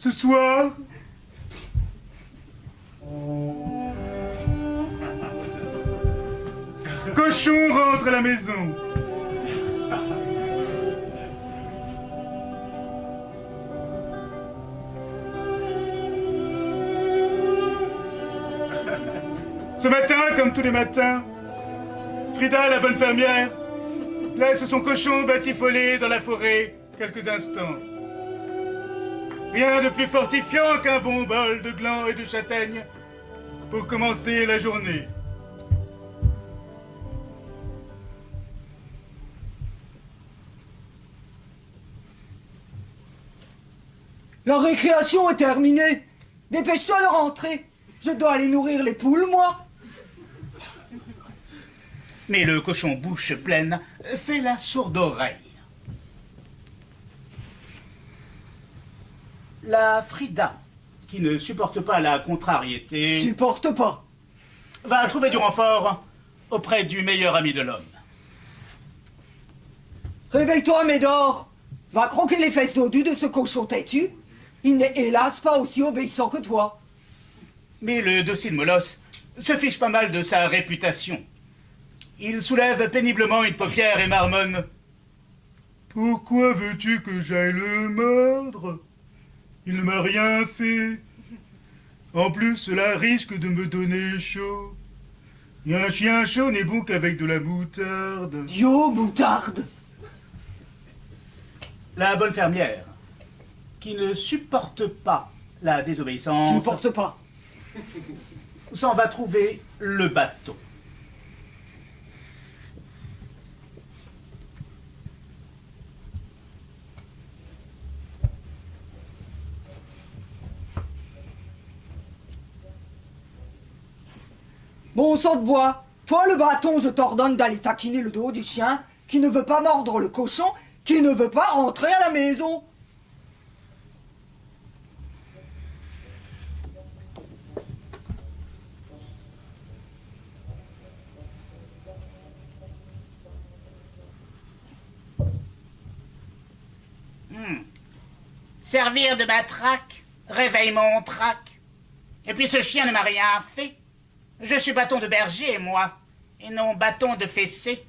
Ce soir, cochon rentre à la maison. Ce matin, comme tous les matins, Frida, la bonne fermière, laisse son cochon batifoler dans la forêt quelques instants. Rien de plus fortifiant qu'un bon bol de glands et de châtaignes pour commencer la journée. La récréation est terminée. Dépêche-toi de rentrer. Je dois aller nourrir les poules, moi. Mais le cochon bouche pleine fait la sourde oreille. La Frida, qui ne supporte pas la contrariété, Supporte pas. va trouver du renfort auprès du meilleur ami de l'homme. Réveille-toi, Médor. Va croquer les fesses dodues de ce cochon têtu. Il n'est hélas pas aussi obéissant que toi. Mais le docile molosse se fiche pas mal de sa réputation. Il soulève péniblement une paupière et marmonne. « Pourquoi veux-tu que j'aille le mordre? Il ne m'a rien fait. En plus, cela risque de me donner chaud. Et un chien chaud n'est bon qu'avec de la moutarde. » Dio moutarde. La bonne fermière, qui ne supporte pas la désobéissance, Supporte pas. s'en va trouver le bâton. Bon sang de bois. Toi, le bâton, je t'ordonne d'aller taquiner le dos du chien qui ne veut pas mordre le cochon, qui ne veut pas rentrer à la maison. Servir de matraque réveille mon trac. Et puis ce chien ne m'a rien fait. Je suis bâton de berger, moi, et non bâton de fessée.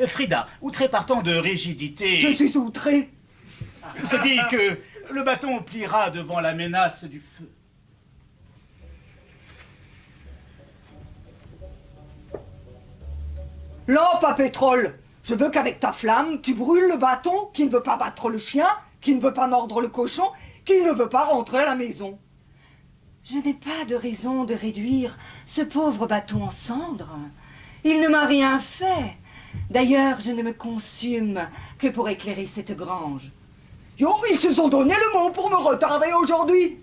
Frida, outrée par tant de rigidité, Je suis outré. se dit que le bâton pliera devant la menace du feu. Lampe à pétrole. Je veux qu'avec ta flamme, tu brûles le bâton qui ne veut pas battre le chien, qui ne veut pas mordre le cochon, qui ne veut pas rentrer à la maison. Je n'ai pas de raison de réduire ce pauvre bâton en cendres. Il ne m'a rien fait. D'ailleurs, je ne me consume que pour éclairer cette grange. Yo, ils se sont donné le mot pour me retarder aujourd'hui.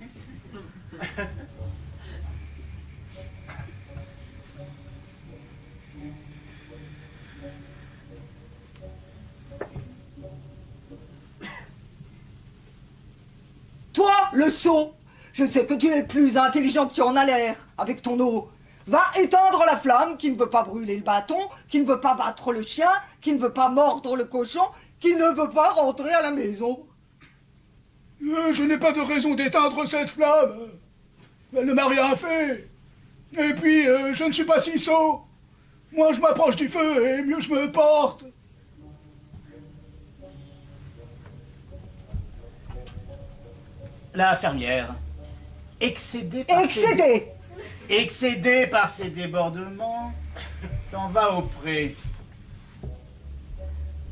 Toi, le sot, je sais que tu es plus intelligent que tu en as l'air, avec ton eau. Va éteindre la flamme qui ne veut pas brûler le bâton, qui ne veut pas battre le chien, qui ne veut pas mordre le cochon, qui ne veut pas rentrer à la maison. Je n'ai pas de raison d'éteindre cette flamme. Elle ne m'a rien fait. Et puis, je ne suis pas si sot. Moins je m'approche du feu et mieux je me porte. La fermière, excédée par ses débordements, s'en va au pré.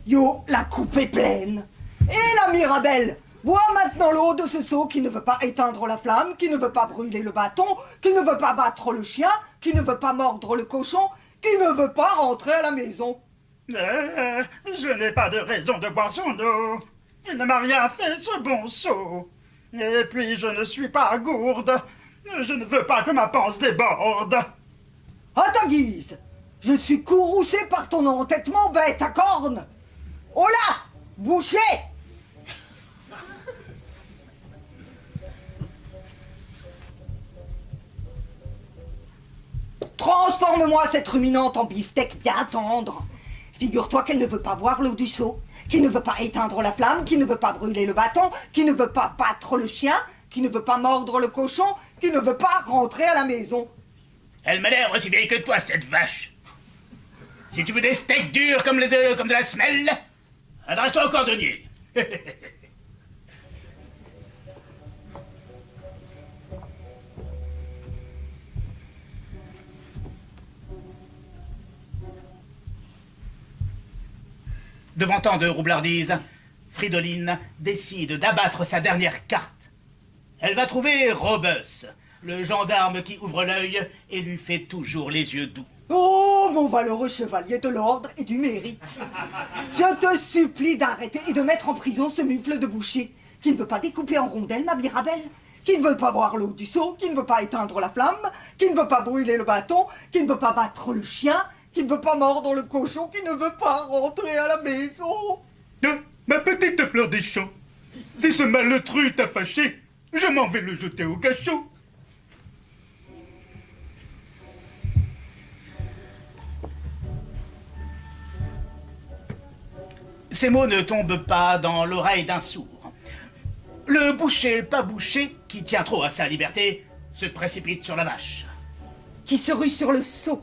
Yo, la coupe est pleine. Et la Mirabelle, bois maintenant l'eau de ce seau qui ne veut pas éteindre la flamme, qui ne veut pas brûler le bâton, qui ne veut pas battre le chien, qui ne veut pas mordre le cochon, qui ne veut pas rentrer à la maison. Je n'ai pas de raison de boire son eau. Il ne m'a rien fait, ce bon sot. Et puis, je ne suis pas gourde. Je ne veux pas que ma panse déborde. À ta guise, je suis courroucé par ton entêtement bête à cornes. Oh là, boucher! Transforme-moi cette ruminante en beefsteak bien tendre. Figure-toi qu'elle ne veut pas boire l'eau du seau, qui ne veut pas éteindre la flamme, qui ne veut pas brûler le bâton, qui ne veut pas battre le chien, qui ne veut pas mordre le cochon, qui ne veut pas rentrer à la maison. Elle m'a l'air aussi vieille que toi, cette vache. Si tu veux des steaks durs comme de la semelle, adresse-toi au cordonnier. Devant tant de roublardise, Fridoline décide d'abattre sa dernière carte. Elle va trouver Robus, le gendarme qui ouvre l'œil et lui fait toujours les yeux doux. Oh, mon valeureux chevalier de l'ordre et du mérite. Je te supplie d'arrêter et de mettre en prison ce mufle de boucher qui ne veut pas découper en rondelles ma Mirabelle, qui ne veut pas boire l'eau du seau, qui ne veut pas éteindre la flamme, qui ne veut pas brûler le bâton, qui ne veut pas battre le chien, qui ne veut pas mordre le cochon, qui ne veut pas rentrer à la maison. Ma petite fleur des champs, si ce malotru t'a fâché, je m'en vais le jeter au cachot. Ces mots ne tombent pas dans l'oreille d'un sourd. Le boucher pas bouché, qui tient trop à sa liberté, se précipite sur la vache. Qui se rue sur le seau,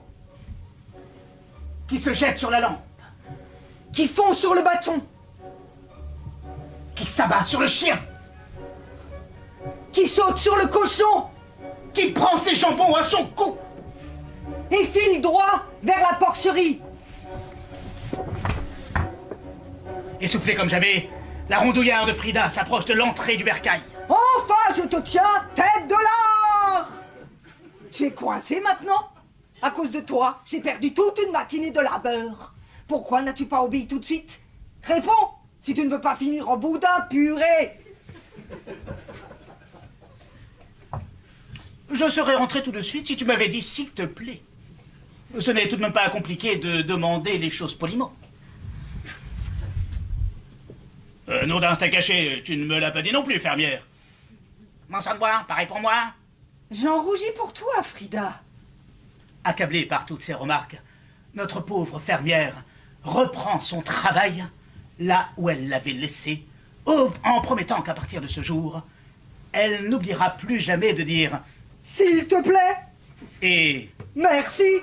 Qui se jette sur la lampe. qui fond sur le bâton, Qui s'abat sur le chien. qui saute sur le cochon Qui prend ses jambons à son cou. et file droit vers la porcherie. Essoufflée comme jamais, la rondouillarde Frida s'approche de l'entrée du bercail. Enfin, je te tiens, tête de l'art. Tu es coincé maintenant? À cause de toi, j'ai perdu toute une matinée de labeur. Pourquoi n'as-tu pas obéi tout de suite? Réponds, si tu ne veux pas finir en boudin purée. Je serais rentré tout de suite si tu m'avais dit s'il te plaît. Ce n'est tout de même pas compliqué de demander les choses poliment. Nom d'un steak caché, tu ne me l'as pas dit non plus, fermière. M'en sors de boire, pareil pour moi. J'en rougis pour toi, Frida. Accablée par toutes ces remarques, notre pauvre fermière reprend son travail là où elle l'avait laissé, en promettant qu'à partir de ce jour, elle n'oubliera plus jamais de dire S'il te plaît, et merci.